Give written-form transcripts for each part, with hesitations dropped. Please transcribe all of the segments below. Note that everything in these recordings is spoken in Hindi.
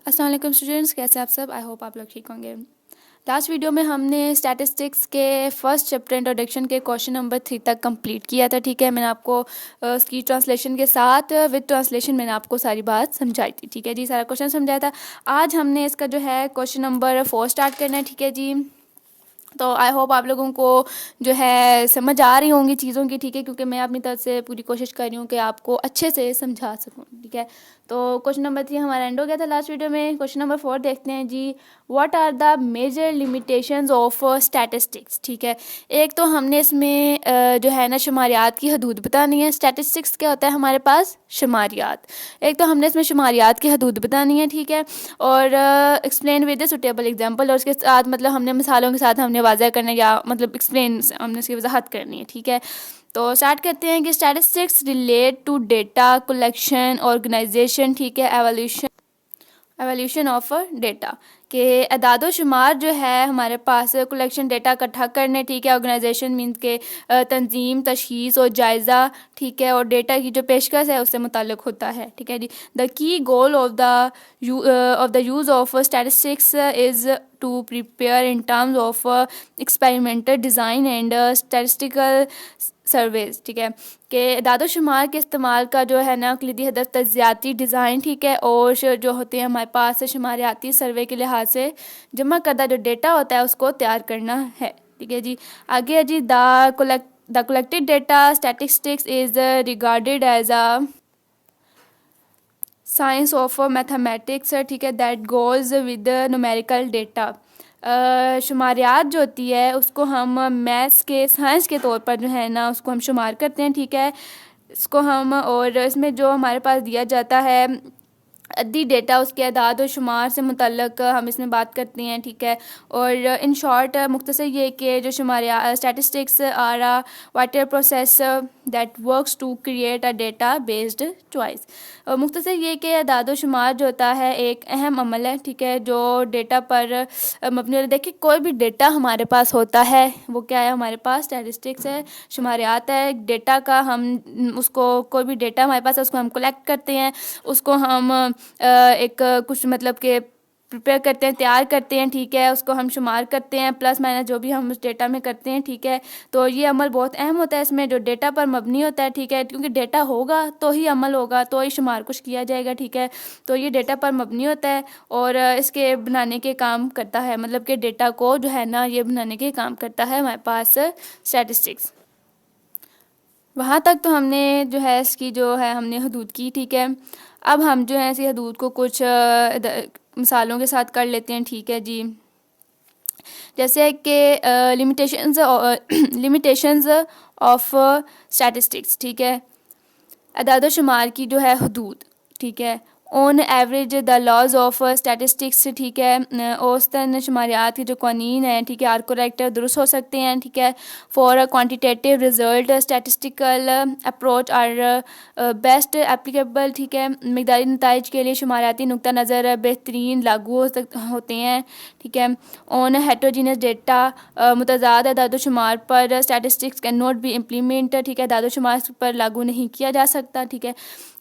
अस्सलाम वालेकुम स्टूडेंट्स, कैसे आप सब। आई होप आप लोग ठीक होंगे। लास्ट वीडियो में हमने स्टैटिस्टिक्स के फर्स्ट चैप्टर इंट्रोडक्शन के क्वेश्चन नंबर 3 तक कंप्लीट किया था। ठीक है, मैंने आपको उसकी ट्रांसलेशन के साथ विद ट्रांसलेशन मैंने आपको सारी बात समझाई थी। ठीक है जी, सारा क्वेश्चन समझाया था। आज हमने इसका जो है क्वेश्चन नंबर 4 स्टार्ट करना है। ठीक है जी, तो आई होप आप लोगों को जो है समझ आ रही होंगी चीज़ों की। ठीक है, क्योंकि मैं अपनी तरफ से पूरी कोशिश कर रही हूँ कि आपको अच्छे से समझा सकूँ। ठीक है, तो क्वेश्चन नंबर 3 हमारा एंड हो गया था लास्ट वीडियो में। क्वेश्चन नंबर 4 देखते हैं जी। What are the major limitations of statistics. ठीक है, एक तो हमने इसमें जो है ना शुमारियात की हदूद बतानी है। स्टैटिस्टिक्स क्या होता है हमारे पास? शुमारियात। एक तो हमने इसमें शुमारियात की हदूद बतानी है। ठीक है, और एक्सप्लेन विद सुटेबल एग्जाम्पल, और उसके साथ मतलब हमने मिसालों के साथ हमने वाज़ह करना है या मतलब एक्सप्लेन हमने उसकी वजाहत करनी है। ठीक है, तो स्टार्ट करते हैं कि statistics relate to data collection, organisation, ठीक है, एवोल्यूशन ऑफ डेटा के अदाद शुमार जो है हमारे पास कलेक्शन डेटा इकट्ठा करने। ठीक है, ऑर्गेनाइजेशन मीन्स के तंजीम, तशखीस और जायज़ा। ठीक है, और डेटा की जो पेशकश है उससे मुताल्लिक होता है। ठीक है जी, the key goal of the use of statistics is to prepare in terms of experimental design and statistical surveys. ठीक है, कि दादो शुमार के इस्तेमाल का जो है ना कलीदी हदफ तज्जियाती डिज़ाइन, ठीक है, और जो होते हैं हमारे पास शुमारियाती सर्वे के लिहाज से जमा करदा जो डेटा होता है उसको तैयार करना है। ठीक है जी, आगे है जी the collected data statistics is regarded as a science of mathematics. ठीक है, that goes with numerical data. शुमारियात जो होती है उसको हम मैथ्स के साइंस के तौर पर जो है ना उसको हम शुमार करते हैं। ठीक है, इसको हम और इसमें जो हमारे पास दिया जाता है अद्दी डेटा उसके अदाद और शुमार से मुतल्लक हम इसमें बात करते हैं। ठीक है, और इन शॉर्ट मुख्तसर ये कि जो शुमारिया statistics are a water process that works to create a data based choice. मुख्तसर ये कि अदाद और शुमार जो होता है एक अहम अमल है। ठीक है, जो डेटा पर मबनी होता है। देखिए, कोई भी डेटा हमारे पास होता है वो क्या है, हमारे पास स्टैटिस्टिक्स है, शुमारियात है। डेटा का हम उसको कोई भी डेटा हमारे पास है उसको हम कलेक्ट करते हैं, उसको हम एक कुछ मतलब के प्रिपेयर करते हैं, तैयार करते हैं। ठीक है, उसको हम शुमार करते हैं, प्लस माइनस जो भी हम उस डेटा में करते हैं। ठीक है, तो ये अमल बहुत अहम होता है इसमें जो डेटा पर मबनी होता है। ठीक है, क्योंकि डेटा होगा तो ही अमल होगा, तो ही शुमार कुछ किया जाएगा। ठीक है, तो ये डेटा पर मबनी होता है और इसके बनाने के काम करता है, मतलब कि डेटा को जो है ना ये बनाने के काम करता है हमारे पास स्टैटिस्टिक्स। वहाँ तक तो हमने जो है इसकी जो है हमने हदूद की। ठीक है, अब हम जो है इसी हदूद को कुछ मिसालों के साथ कर लेते हैं। ठीक है जी, जैसे कि लिमिटेशंस ऑफ स्टैटिस्टिक्स। ठीक है, अदाद शुमार की जो है हदूद। ठीक है, on average the laws of statistics. ठीक है, औसतन शुमारियात के जो कानून हैं, ठीक है, आर करेक्ट दुरुस्त हो सकते हैं। ठीक है, for quantitative result statistical approach are best applicable. ठीक है, मकदारी नताइज के लिए शुमारियाती नुक्ता नज़र बेहतरीन लागू होते हैं। ठीक है, ऑन हेट्रोजीनियस डेटा मुतज़ाद अदाद शुमार पर statistics can not be implement. ठीक है, अदाद शुमार पर लागू नहीं किया जा सकता। ठीक है,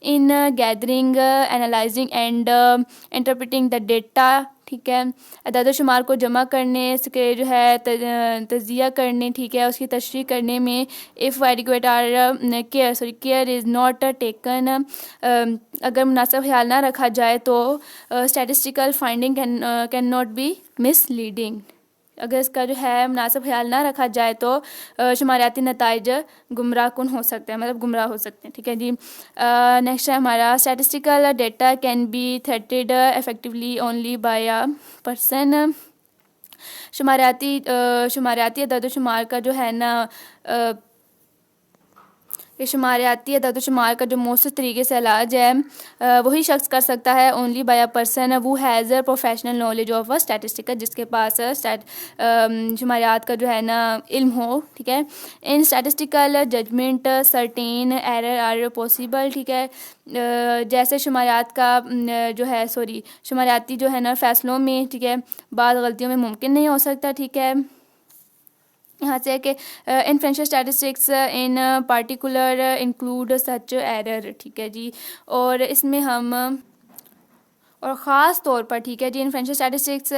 in gathering analysing and interpreting the data. ठीक है, अदाद शुमार को जमा करने इसके जो है तजिया करने, ठीक है, उसकी तशरीह करने में if adequate are care is not taken, अगर मुनासिब ख्याल ना रखा जाए तो statistical finding can not be misleading. अगर इसका जो है मुनासिब ख्याल ना रखा जाए तो शुमारियाती नताइज गुमराह कुन हो सकते हैं, मतलब गुमराह हो सकते हैं। ठीक है जी, नेक्स्ट है हमारा statistical data can be treated effectively only by a person. शुमारियाती अदद शुमार का जो है ना ये शुमारियाती अदद शुमार का जो मौसर तरीके से इलाज है वही शख्स कर सकता है, ओनली बाय अ पर्सन वो has professional knowledge of a statistical, जिसके पास शुमारियात का जो है ना इल्म हो। ठीक है, in statistical judgement certain error are possible. ठीक है, जैसे शुमारियात का जो है शुमारियाती जो है ना फैसलों में, ठीक है, बाद गलतियों में मुमकिन नहीं हो सकता। ठीक है, यहाँ से कि इन्फ्लुएंशियल स्टैटिस्टिक्स इन पार्टिकुलर इंक्लूड सच एरर। ठीक है जी, और इसमें हम और ख़ास तौर पर, ठीक है जी, इन्फ्लुएंशियल स्टैटिस्टिक्स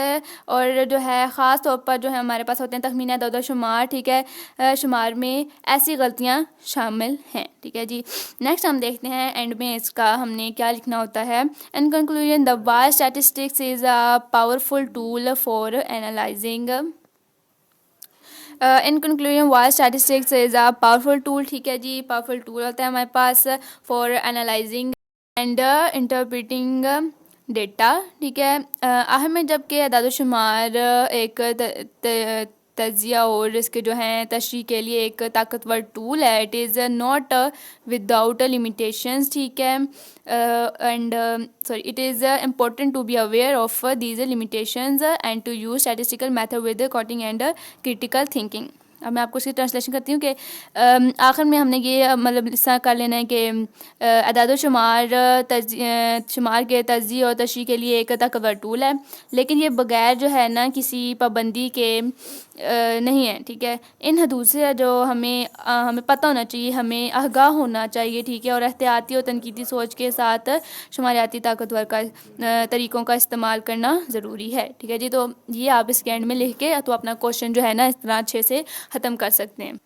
और जो है ख़ास तौर पर जो है हमारे पास होते हैं तखमीना इधर उधर शुमार, ठीक है, शुमार में ऐसी गलतियाँ शामिल हैं, ठीक है जी। नेक्स्ट हम देखते हैं एंड में इसका हमने क्या लिखना होता है। In conclusion, the wire statistics is a powerful tool for analysing. In conclusion, wire statistics is a powerful tool, ठीक है जी, पावरफुल टूल होता है हमारे पास for analysing and interpreting data, ठीक है। आखिर में जबकि अदाद-ओ-शुमार एक तजिया और इसके जो हैं तशरीह के लिए एक ताकतवर टूल है, it is not without limitations, ठीक है, and sorry, it is important to be aware of these limitations and to use statistical method with coating and critical thinking. अब मैं आपको इसकी ट्रांसलेशन करती हूँ कि आखिर में हमने ये मतलब इसका कर लेना है कि अदाद-ओ-शुमार शुमार के तज्ज़िया और तशरीह के लिए एक ताकतवर टूल है, लेकिन ये बगैर जो है ना किसी पाबंदी के नहीं है, ठीक है। इन हदूद से जो हमें पता होना चाहिए, हमें आगाह होना चाहिए, ठीक है, और एहतियाती और तनकीदी सोच के साथ शुमारियाती ताकतवर का तरीक़ों का इस्तेमाल करना ज़रूरी है, ठीक है जी। तो ये आप इसके एंड में लिख के तो अपना क्वेश्चन जो है ना इस तरह अच्छे से ख़त्म कर सकते हैं।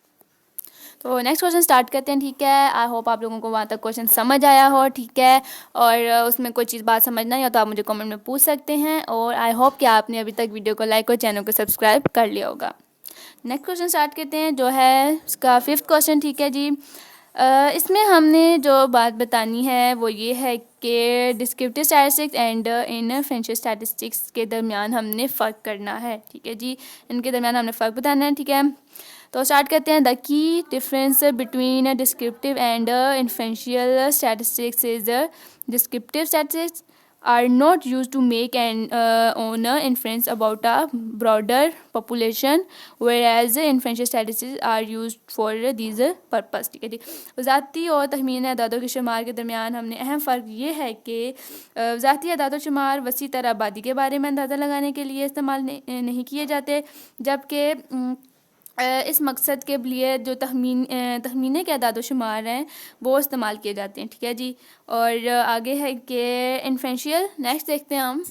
तो नेक्स्ट क्वेश्चन स्टार्ट करते हैं, ठीक है। आई होप आप लोगों को वहाँ तक क्वेश्चन समझ आया हो, ठीक है, और उसमें कोई चीज़ बात समझना हो तो आप मुझे कमेंट में पूछ सकते हैं, और आई होप कि आपने अभी तक वीडियो को लाइक और चैनल को सब्सक्राइब कर लिया होगा। नेक्स्ट क्वेश्चन स्टार्ट करते हैं जो है उसका 5th क्वेश्चन, ठीक है जी। इसमें हमने जो बात बतानी है वो ये है कि descriptive statistics and influential statistics के दरमियान हमने फ़र्क करना है, ठीक है जी, इनके दरमियान हमने फ़र्क बताना है, ठीक है। तो स्टार्ट करते हैं। The key difference between descriptive and influential statistics is descriptive statistics are not used to make an own inference about a broader population, whereas influential statistics are used for these purpose, ठीक है जी। ज़ाती और तखमीन अदादों के शुमार के दरमियान हमने अहम फ़र्क ये है कि ज़ाती अदादों शुमार वसी तरह आबादी के बारे में अंदाज़ा लगाने के लिए इस्तेमाल नहीं किए जाते, जबकि इस मकसद के लिए जो तखमीने के अदाद शुमार हैं वो इस्तेमाल किए जाते हैं, ठीक है जी। और आगे है कि इन्फ्लुएंशियल, नेक्स्ट देखते हैं हम।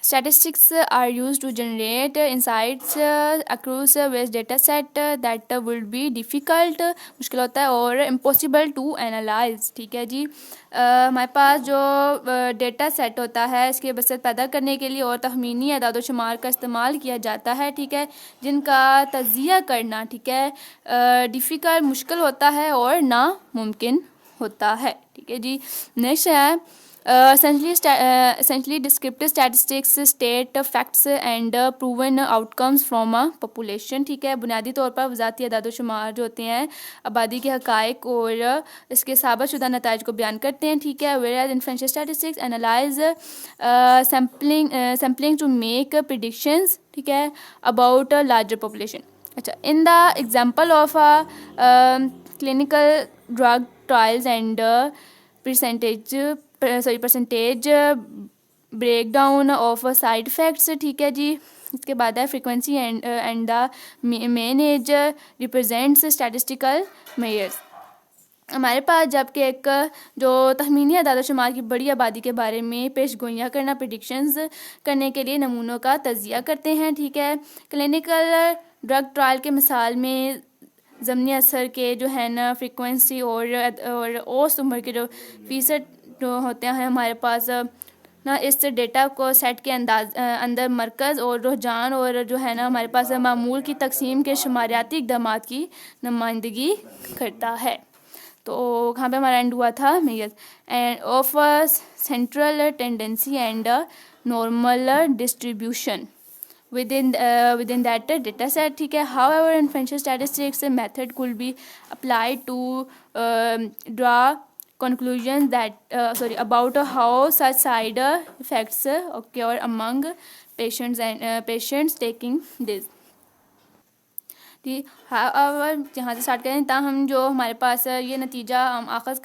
Statistics are used to generate insights across vast data set that would be difficult, मुश्किल होता है, और impossible to analyze, ठीक है जी। हमारे पास जो डेटा सेट होता है इसके बसत पैदा करने के लिए और तखमीनी अदाद शुमार का इस्तेमाल किया जाता है, ठीक है, जिनका तजिया करना, ठीक है, डिफ़िकल्ट मुश्किल होता है और नामुमकिन होता है, ठीक है जी। नेक्स्ट है essentially descriptive statistics state facts and proven outcomes from a population, ठीक है। बुनियादी तौर पर वज़ाती अदाद शुमार जो होते हैं आबादी के हक़ाइक़ और इसके साबित शुदा नताइज को बयान करते हैं, ठीक है। whereas influential statistics analyze sampling to make predictions, ठीक है, about a larger population। अच्छा, in the example of clinical drug trials and percentage breakdown of side effects, ठीक है जी। इसके बाद है frequency and the main age represents statistical measures. हमारे पास जबकि एक जो तखमीनी अदाद शुमार की बड़ी आबादी के बारे में पेशगोइयाँ करना, प्रेडिक्शंस करने के लिए नमूनों का तजिया करते हैं, ठीक है। क्लिनिकल ड्रग ट्रायल के मिसाल में ज़मनी असर के जो है ना फ्रीक्वेंसी और औसत उम्र के जो फीसद जो होते हैं हमारे पास ना, इस डेटा को सेट के अंदर मरकज़ और रुझान और जो है ना हमारे पास मामूल की तकसीम के शुमारियाती इक़दामात की नुमाइंदगी करता है। तो कहाँ पे हमारा एंड हुआ था, measures end of central tendency and normal distribution within that data set, ठीक है। however influential statistics method could be applied to draw conclusions that about how such side effects occur among patients and patients taking this, however यहाँ से स्टार्ट करें ताहम जो हमारे पास ये नतीजा हम आख़ज़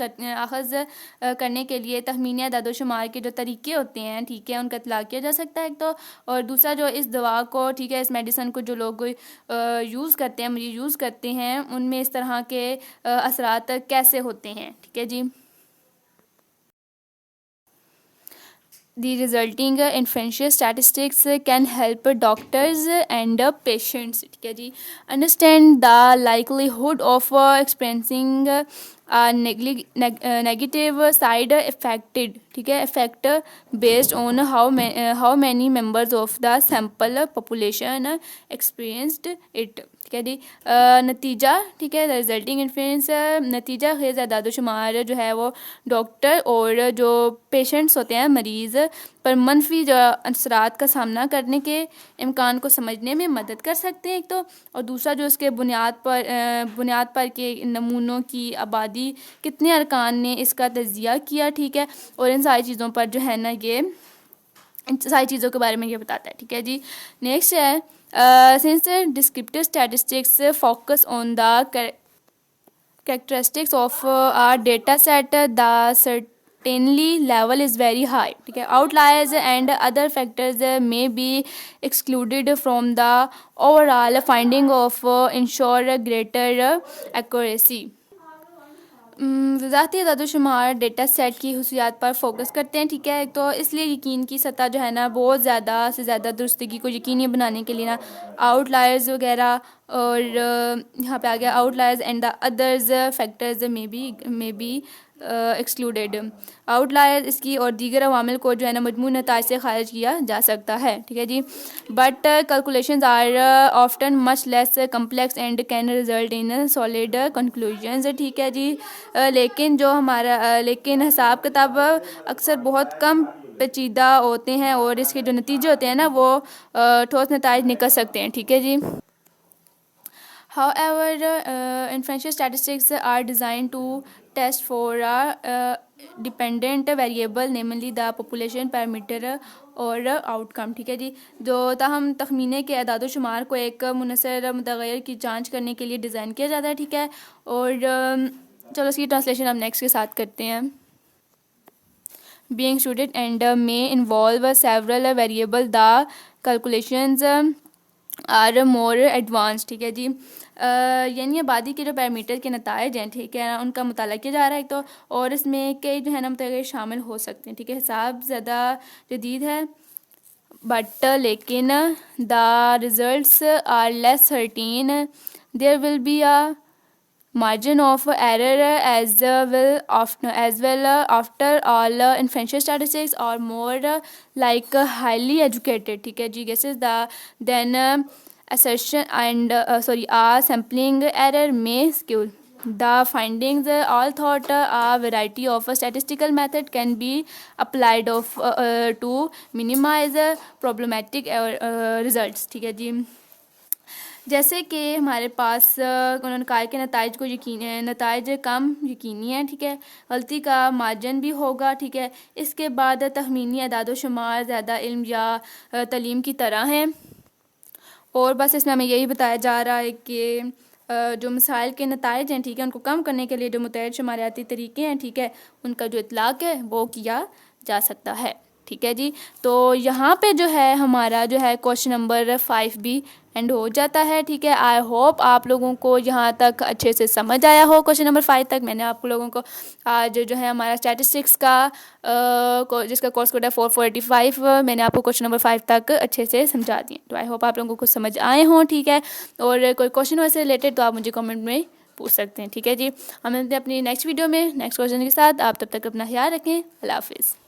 करने के लिए तखमीनी अदाद शुमार के जो तरीक़े होते हैं, ठीक है, उनका इतलाक़ किया जा सकता है एक तो, और दूसरा जो इस दवा को, ठीक है, इस मेडिसिन को जो लोग यूज़ करते हैं, मरीज़ यूज़ करते हैं, उनमें इस तरह के असरात कैसे होते हैं, ठीक है जी। The resulting inferential statistics can help doctors and patients, ठीक है जी, understand the likelihood of experiencing negative side affected, ठीक है, effect based on how many members of the sample population experienced it, ठीक है जी। नतीजा, ठीक है, रिजल्टिंग इन्फ्लुएंस, नतीजा खेज़ अदाद शुमार जो है वो डॉक्टर और जो पेशेंट्स होते हैं मरीज़ पर मनफी जो असरात का सामना करने के इम्कान को समझने में मदद कर सकते हैं एक तो, और दूसरा जो उसके बुनियाद पर के नमूनों की आबादी कितने अरकान ने इसका तजिया किया, ठीक है, और इन सारी चीज़ों पर जो है ना ये इन सारी चीज़ों के बारे में ये बताता है, ठीक है जी। नेक्स्ट है since descriptive statistics focus on the characteristics of our data set, the certainly level is very high, ठीक है, outliers and other factors may be excluded from the overall finding of ensure greater accuracy। ज़ाती अदाद-ओ-शुमार डेटा सेट की हुसियात पर फोकस करते हैं, ठीक है, तो इसलिए यकीन की सतह जो है ना बहुत ज़्यादा से ज़्यादा दुरुस्तगी को यकीनी बनाने के लिए ना आउटलायर्स वगैरह और यहाँ पे आ गया outliers and the others factors may be excluded. Outlier इसकी और दीगर अवामिल को जो है ना मजमू नताइज से खारिज किया जा सकता है, ठीक है जी। But calculations are often much less complex and can result in solid conclusions, ठीक है जी। लेकिन जो हमारा लेकिन हिसाब किताब अक्सर बहुत कम पेचीदा होते हैं और इसके जो नतीजे होते हैं ना वो ठोस नताइज निकल सकते हैं, ठीक है जी। However, inferential statistics are designed to test for a dependent variable, namely the population parameter और आउटकम, ठीक है जी। जो ताहम तखमीने के अदाद शुमार को एक मुनसर मुतग़य्यर की जांच करने के लिए डिज़ाइन किया जाता है, ठीक है। और चलो इसकी ट्रांसलेशन हम नेक्स्ट के साथ करते हैं। Being student and may involve several variable, the calculations are more advance, ठीक है जी। यानी आबादी के जो पैरामीटर के नताइज हैं, ठीक है, उनका मुताला किया जा रहा है तो, और इसमें कई जो है ना मतलब शामिल हो सकते हैं, ठीक है। हिसाब ज़्यादा जदीद है बट लेकिन the results are less certain, there will be a margin of error as well after all inferential statistics are more like highly educated, ठीक है जी, guesses then assertion and a sampling error may skew the findings, although a variety of statistical method can be applied to minimize problematic results, ठीक है जी। जैसे कि हमारे पास उन्होंने कहा कि नताइज कम यकीनी है, ठीक है, गलती का मार्जिन भी होगा, ठीक है। इसके बाद तखमीनी अदाद शुमार ज़्यादा इल्म या तलीम की तरह हैं, और बस इसमें हमें यही बताया जा रहा है कि जो मिसाइल के नताइज हैं, ठीक है, उनको कम करने के लिए जो मुतअद्दिद शुमारियाती तरीके हैं, ठीक है, उनका जो इतलाक़ है वो किया जा सकता है, ठीक है जी। तो यहाँ पे जो है हमारा जो है क्वेश्चन नंबर 5 भी एंड हो जाता है, ठीक है। आई होप आप लोगों को यहाँ तक अच्छे से समझ आया हो। क्वेश्चन नंबर 5 तक मैंने आप लोगों को आज जो है हमारा स्टैटिस्टिक्स का जिसका कोर्स कोड है 4485, मैंने आपको क्वेश्चन नंबर 5 तक अच्छे से समझा दिए। तो आई होप आप लोगों को समझ आए हों, ठीक है। और कोई क्वेश्चन वैसे रिलेटेड तो आप मुझे कमेंट में पूछ सकते हैं, ठीक है जी। हम मिलते हैं अपनी नेक्स्ट वीडियो में नेक्स्ट क्वेश्चन के साथ। आप तब तक अपना ख्याल रखें। अल्लाह हाफिज़।